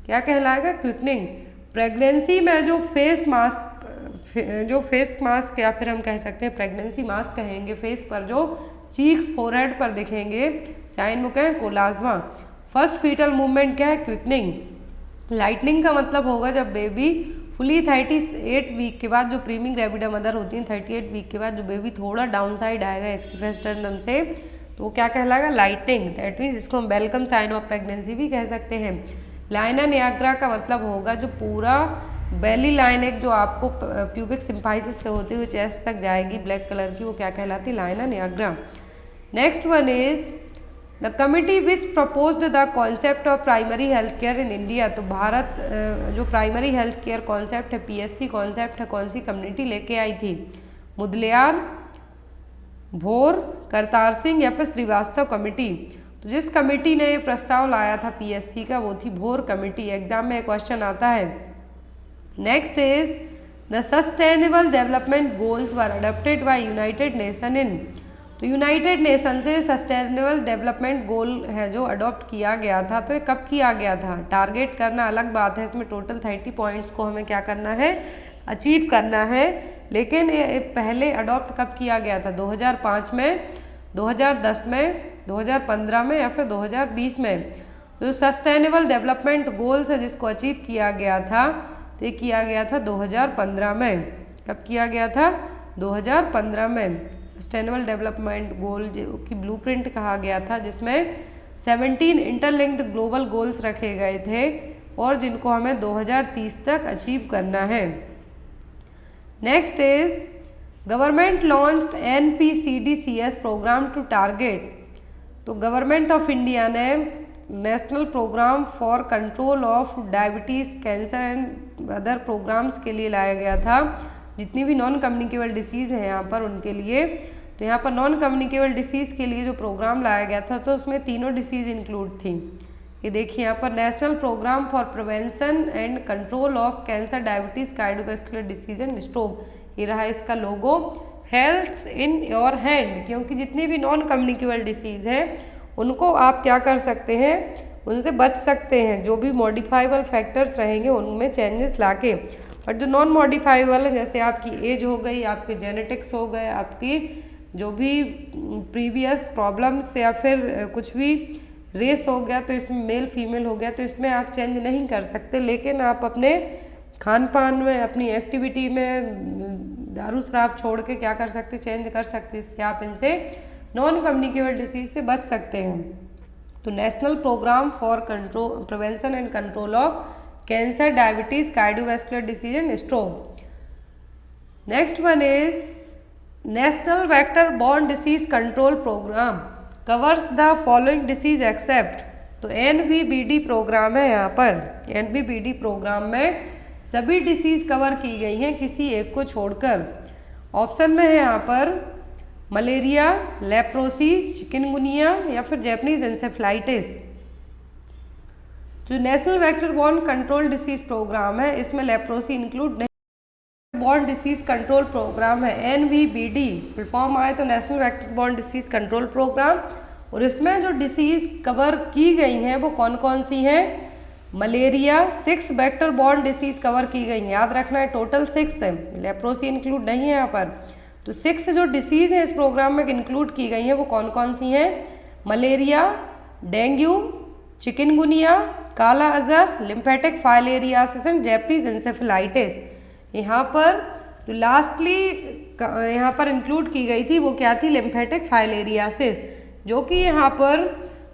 क्या कहलाएगा? क्विकनिंग। प्रेगनेंसी में जो फेस मास्क या फिर हम कह सकते हैं प्रेगनेंसी मास्क कहेंगे, फेस पर जो चीक्स फोरहेड पर दिखेंगे साइन वो क्या है? कोलाज्मा। फर्स्ट फीटल मूवमेंट क्या है? क्विकनिंग। लाइटनिंग का मतलब होगा जब बेबी फुली 38 वीक के बाद, जो प्रीमी ग्रेविडा मदर होती हैं 38 वीक के बाद जो बेबी थोड़ा डाउन साइड आएगा एक्सीफेस्टर्नम से, तो वो क्या कहलाएगा? लाइटनिंग। दैट मीन्स इसको हम वेलकम साइन ऑफ प्रेगनेंसी भी कह सकते हैं। लाइना नियाग्रा का मतलब होगा जो पूरा बेली लाइन एक जो आपको प्यूबिक सिम्फाइसिस से होती हुई चेस्ट तक जाएगी ब्लैक कलर की, वो क्या कहलाती है? लाइना Niagara. Next one is the committee which proposed the concept of primary health care in India, तो भारत जो प्राइमरी हेल्थ केयर कॉन्सेप्ट है, PSC कॉन्सेप्ट है, कौन सी कम्युनिटी लेके आई थी? मुदलियार, भोर, करतार सिंह या फिर श्रीवास्तव कमेटी। तो जिस कमेटी ने ये प्रस्ताव लाया था PSC का वो थी भोर कमेटी। एग्जाम में क्वेश्चन आता है। Next is the sustainable development goals were adopted by United nation in, तो यूनाइटेड नेशन से सस्टेनेबल डेवलपमेंट गोल है जो अडॉप्ट किया गया था, तो ये कब किया गया था? टारगेट करना अलग बात है, इसमें टोटल 30 पॉइंट्स को हमें क्या करना है? अचीव करना है, लेकिन ये पहले अडॉप्ट कब किया गया था? 2005 में, 2010 में, 2015 में या फिर 2020 में? जो सस्टेनेबल डेवलपमेंट गोल्स है जिसको अचीव किया गया था, तो ये किया गया था 2015 में। कब किया गया था? 2015 में। सस्टेनेबल डेवलपमेंट गोल की ब्लूप्रिंट कहा गया था, जिसमें 17 इंटरलिंक्ड ग्लोबल गोल्स रखे गए थे और जिनको हमें 2030 तक अचीव करना है। Next is government launched NPCDCS programme to target, तो गवर्नमेंट ऑफ इंडिया ने national programme for control of diabetes, cancer and other programmes के लिए लाया गया था, जितनी भी नॉन कम्युनिकेबल डिसीज़ हैं यहाँ पर उनके लिए। तो यहाँ पर नॉन कम्युनिकेबल डिसीज़ के लिए जो प्रोग्राम लाया गया था तो उसमें तीनों डिसीज़ इंक्लूड थी। ये देखिए यहाँ पर national programme for prevention and control of cancer, diabetes, cardiovascular disease and stroke, ये रहा इसका logo. Health in your hand, क्योंकि जितनी भी नॉन कम्युनिकेबल डिसीज़ हैं उनको आप क्या कर सकते हैं, उनसे बच सकते हैं। जो भी मॉडिफाइबल फैक्टर्स रहेंगे उनमें चेंजेस लाके, और जो नॉन मॉडिफाइबल है जैसे आपकी एज हो गई, आपके जेनेटिक्स हो गए, आपकी जो भी प्रीवियस प्रॉब्लम्स या फिर कुछ भी रेस हो गया, तो इसमें मेल फीमेल हो गया, तो इसमें आप चेंज नहीं कर सकते। लेकिन आप अपने खान पान में, अपनी एक्टिविटी में दारू शराब छोड़ के क्या कर सकते, चेंज कर सकते, इससे आप इनसे नॉन कम्युनिकेबल डिसीज से बच सकते हैं। तो national programme for control, prevention and control of cancer, diabetes, cardiovascular disease and stroke. Next one is national vector borne disease control programme covers the following disease except. तो NVBD प्रोग्राम है यहाँ पर। NVBD प्रोग्राम में सभी डिसीज कवर की गई हैं किसी एक को छोड़कर। ऑप्शन में है यहाँ पर मलेरिया, लेप्रोसी, चिकनगुनिया या फिर जैपनीज एन्सेफेलाइटिस। जो national vector borne control disease programme है इसमें लेप्रोसी इंक्लूड नहीं। बॉर्न डिसीज कंट्रोल प्रोग्राम है NVBD, फुल फॉर्म आए तो national vector borne disease control programme. और इसमें जो डिसीज कवर की गई हैं वो कौन कौन सी हैं? Malaria, 6 vector borne disease cover की गई हैं, याद रखना है टोटल 6 है, लेप्रोसी इंक्लूड नहीं है यहाँ पर। तो 6 जो डिसीज है इस प्रोग्राम में इंक्लूड की गई हैं वो कौन कौन सी हैं? मलेरिया, डेंगू, चिकनगुनिया, काला Azhar, lymphatic filariasis and Japanese encephalitis. यहाँ पर जो लास्टली यहाँ पर इंक्लूड की गई थी वो क्या थी? लिम्फेटिक फाइलेरियासिस, जो कि यहाँ पर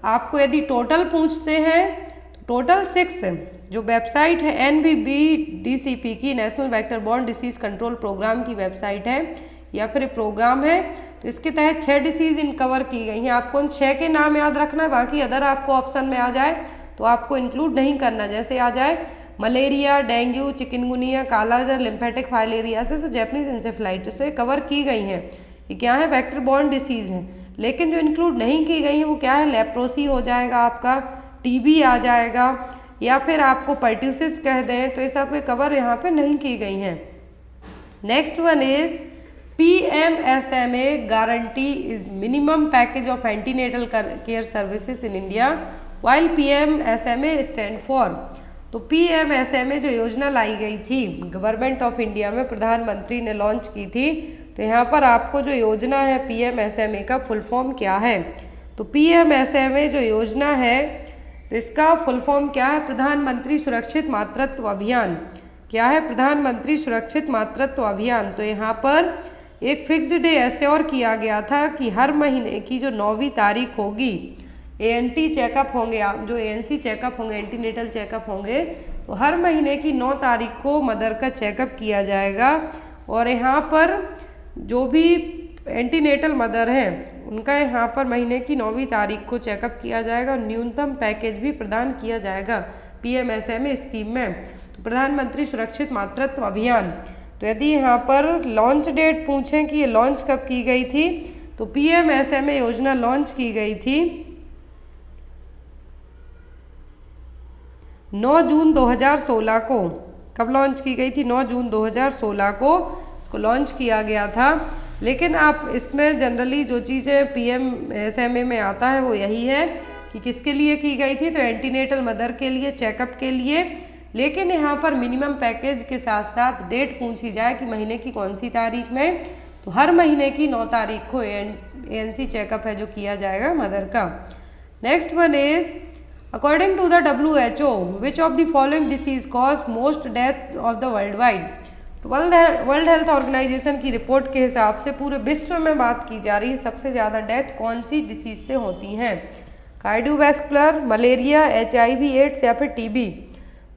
आपको यदि टोटल पूछते हैं तो टोटल 6 है। जो वेबसाइट है NVBDCP की, national vector borne disease control programme की वेबसाइट है या फिर प्रोग्राम है, तो इसके तहत 6 डिसीज इन कवर की गई हैं। आपको उन 6 के नाम याद रखना है, बाकी अदर आपको ऑप्शन में आ जाए तो आपको इंक्लूड नहीं करना। जैसे आ जाए मलेरिया, डेंगू, चिकनगुनिया, काला अजहर, लिम्फेटिक फाइलेरियासिस और जैपनीज एन्सेफेलाइटिस, तो ये कवर की गई हैं। ये क्या है? वेक्टर बॉर्न डिसीज हैं। लेकिन जो इंक्लूड नहीं की गई है वो क्या है? लेप्रोसी हो जाएगा आपका, TB आ जाएगा, या फिर आपको पर्ट्यूसिस कह दें, तो ये सब के कवर यहाँ पे नहीं की गई हैं। Next one is PMSMA guarantee is minimum package of antenatal care services in India, while PMSMA stand for. तो PMSMA जो योजना लाई गई थी गवर्नमेंट ऑफ इंडिया में, प्रधानमंत्री ने लॉन्च की थी, तो यहाँ पर आपको जो योजना है PMSMA का फुल फॉर्म क्या है? तो PMSMA जो योजना है तो इसका फुल फॉर्म क्या है? प्रधानमंत्री सुरक्षित मातृत्व अभियान। क्या है? प्रधानमंत्री सुरक्षित मातृत्व अभियान। तो यहाँ पर एक फिक्स्ड डे एश्योर किया गया था कि हर महीने की जो 9वीं तारीख होगी ANT चेकअप होंगे, जो ANC चेकअप होंगे, एंटीनेटल चेकअप होंगे, तो हर महीने की 9 तारीख को मदर का चेकअप किया जाएगा। और यहाँ पर जो भी एंटीनेटल मदर हैं उनका यहाँ पर महीने की 9वीं तारीख को चेकअप किया जाएगा और न्यूनतम पैकेज भी प्रदान किया जाएगा PMSMA स्कीम में। तो प्रधानमंत्री सुरक्षित मातृत्व अभियान, तो यदि यहाँ पर लॉन्च डेट पूछें कि ये लॉन्च कब की गई थी, तो PMSMA योजना लॉन्च की गई थी 9 जून 2016 को। कब लॉन्च की गई थी? 9 जून 2016 को इसको लॉन्च किया गया था। लेकिन आप इसमें जनरली जो चीज़ें PMSMA में आता है वो यही है कि किसके लिए की गई थी, तो एंटीनेटल मदर के लिए, चेकअप के लिए। लेकिन यहाँ पर मिनिमम पैकेज के साथ साथ डेट पूछी जाए कि महीने की कौन सी तारीख में, तो हर महीने की 9 तारीख को ANC चेकअप है जो किया जाएगा मदर का। Next one is according to the WHO which of the following disease cause most death of the world wide. तो वर्ल्ड हेल्थ ऑर्गेनाइजेशन की रिपोर्ट के हिसाब से पूरे विश्व में बात की जा रही है सबसे ज़्यादा डेथ कौन सी डिसीज से होती हैं? कार्डियोवैस्कुलर, मलेरिया, HIV एड्स या फिर TB।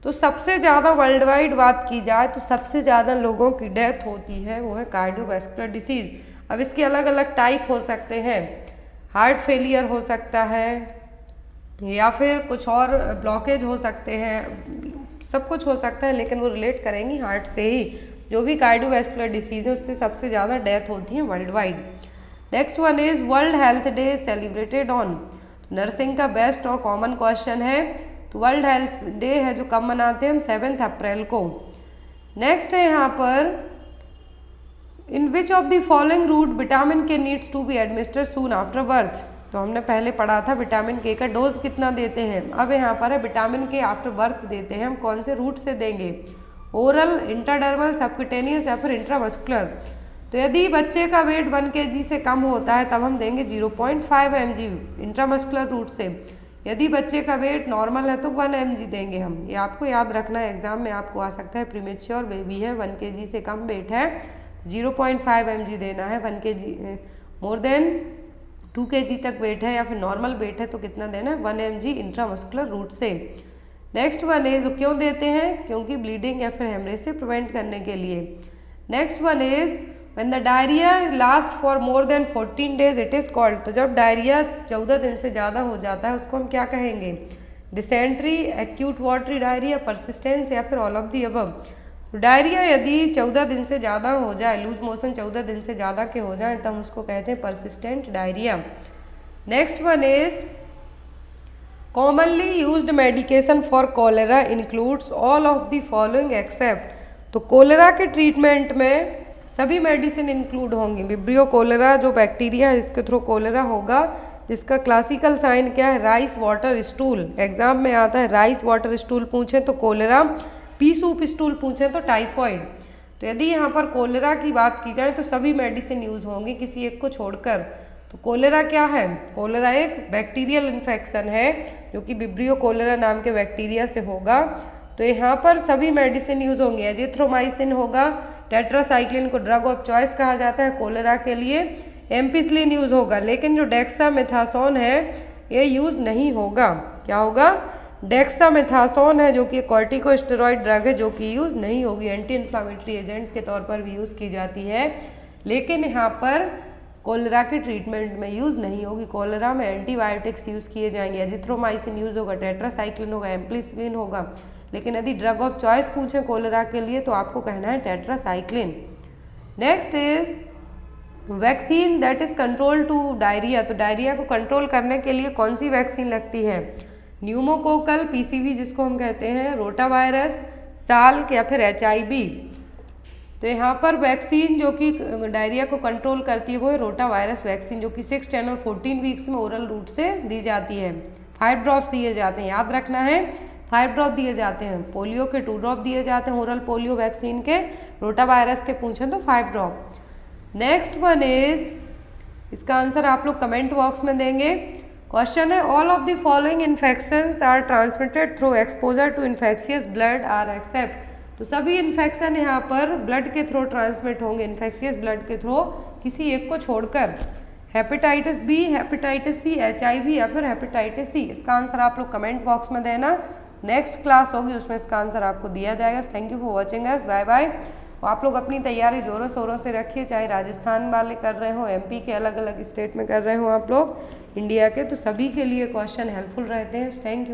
तो सबसे ज़्यादा वर्ल्ड वाइड बात की जाए तो सबसे ज़्यादा लोगों की डेथ होती है वो है कार्डियोवैस्कुलर डिसीज़। अब इसके अलग अलग टाइप हो सकते हैं, हार्ट फेलियर हो सकता है या फिर कुछ और ब्लॉकेज हो सकते हैं, सब कुछ हो सकता है, लेकिन वो रिलेट करेंगी हार्ट से ही। जो भी कार्डियोवैस्कुलर डिसीज है उससे सबसे ज़्यादा डेथ होती है world wide. Next one is world health day celebrated on. Nursing का बेस्ट और कॉमन क्वेश्चन है, तो वर्ल्ड हेल्थ डे है जो कब मनाते हैं हम, 7 अप्रैल को। नेक्स्ट है यहाँ पर, in which of the following route vitamin K needs to be administered soon after birth. तो हमने पहले पढ़ा था विटामिन के का डोज कितना देते हैं, अब यहाँ पर है विटामिन के आफ्टर बर्थ देते हैं, हम कौन से रूट से देंगे, ओरल, इंट्राडर्मल, सबक्यूटेनियस या फिर इंट्रामस्कुलर। तो यदि बच्चे का वेट 1 kg से कम होता है तब हम देंगे 0.5 mg इंट्रामस्कुलर रूट से। यदि बच्चे का वेट नॉर्मल है तो 1 mg देंगे हम। ये आपको याद रखना है, एग्जाम में आपको आ सकता है, प्रीमेच्योर बेबी है, 1 kg से कम वेट है, 0.5 mg देना है। 1 kg मोर देन 2 kg तक वेट है या फिर नॉर्मल वेट है तो कितना देना है, 1 mg इंट्रामस्कुलर रूट से। नेक्स्ट वन इज, क्यों देते हैं, क्योंकि ब्लीडिंग या फिर हेमरेज से प्रिवेंट करने के लिए। Next one is, when the diarrhoea last for more than 14 days it is called. तो जब डायरिया 14 दिन से ज़्यादा हो जाता है उसको हम क्या कहेंगे, dysentery, acute watery diarrhoea, persistence या फिर ऑल ऑफ दी अबव। तो डायरिया यदि 14 दिन से ज़्यादा हो जाए, लूज मोशन 14 दिन से ज़्यादा के हो जाए, तब हम उसको कहते हैं persistent diarrhoea. Next one is, commonly used medication for cholera includes all of the following except. तो कोलेरा के ट्रीटमेंट में सभी मेडिसिन इंक्लूड होंगी। विब्रियो कोलेरा जो बैक्टीरिया है इसके थ्रू कोलेरा होगा, जिसका क्लासिकल साइन क्या है, राइस वाटर स्टूल। एग्जाम में आता है राइस वाटर स्टूल पूछे तो कोलेरा, पी सूप स्टूल पूछे तो टाइफॉइड। तो यदि यहाँ पर कोलेरा की बात की जाए तो सभी मेडिसिन यूज होंगी किसी एक को छोड़कर। तो कोलेरा क्या है, कोलेरा एक बैक्टीरियल इन्फेक्शन है जो कि विब्रियो कोलेरा नाम के बैक्टीरिया से होगा। तो यहाँ पर सभी मेडिसिन यूज होंगे, एजिथ्रोमाइसिन होगा, टेट्रासाइक्लिन को ड्रग ऑफ चॉइस कहा जाता है कोलेरा के लिए, एम्पिसिलिन यूज होगा, लेकिन जो डेक्सामेथासोन है ये यूज नहीं होगा। क्या होगा, डेक्सामेथासोन है जो कि कॉर्टिकोस्टेरॉइड ड्रग है जो कि यूज नहीं होगी, एंटी इन्फ्लामेटरी एजेंट के तौर पर भी यूज की जाती है, लेकिन यहाँ पर कोलेरा के ट्रीटमेंट में यूज नहीं होगी। कोलेरा में एंटीबायोटिक्स यूज किए जाएंगे, एजिथ्रोमाइसिन यूज होगा, टेट्रासाइक्लिन होगा, एम्पिसिलिन होगा, लेकिन यदि ड्रग ऑफ चॉइस पूछे कोलेरा के लिए तो आपको कहना है tetracycline. Next is vaccine that is control to diarrhoea. तो डायरिया को कंट्रोल करने के लिए कौन सी वैक्सीन लगती है, न्यूमोकोकल, पीसीवी जिसको हम कहते हैं, रोटावायरस, साल्क या फिर HIV। तो यहाँ पर वैक्सीन जो कि डायरिया को कंट्रोल करती है वो है रोटावायरस वैक्सीन, जो कि 6, 10 और 14 वीक्स में ओरल रूट से दी जाती है। 5 ड्रॉप्स दिए जाते हैं, याद रखना है 5 ड्रॉप दिए जाते हैं। पोलियो के 2 ड्रॉप दिए जाते हैं ओरल पोलियो वैक्सीन के, रोटावायरस के पूछें तो 5 ड्रॉप। नेक्स्ट वन इज, इसका आंसर आप लोग कमेंट बॉक्स में देंगे। क्वेश्चन है, all of the following infections are transmitted through exposure to infectious blood are except. तो सभी इन्फेक्शन यहाँ पर ब्लड के थ्रू ट्रांसमिट होंगे, इन्फेक्शियस ब्लड के थ्रू, किसी एक को छोड़कर। Hepatitis B, hepatitis C, HIV या फिर हेपेटाइटिस सी। इसका आंसर आप लोग कमेंट बॉक्स में देना, नेक्स्ट क्लास होगी उसमें इसका आंसर आपको दिया जाएगा। Thank you for watching us, bye bye. आप लोग अपनी तैयारी जोरों शोरों से रखिए, चाहे राजस्थान वाले कर रहे हो, MP के अलग अलग स्टेट में कर रहे हो आप लोग, इंडिया के, तो सभी के लिए क्वेश्चन हेल्पफुल रहते हैं। Thank you.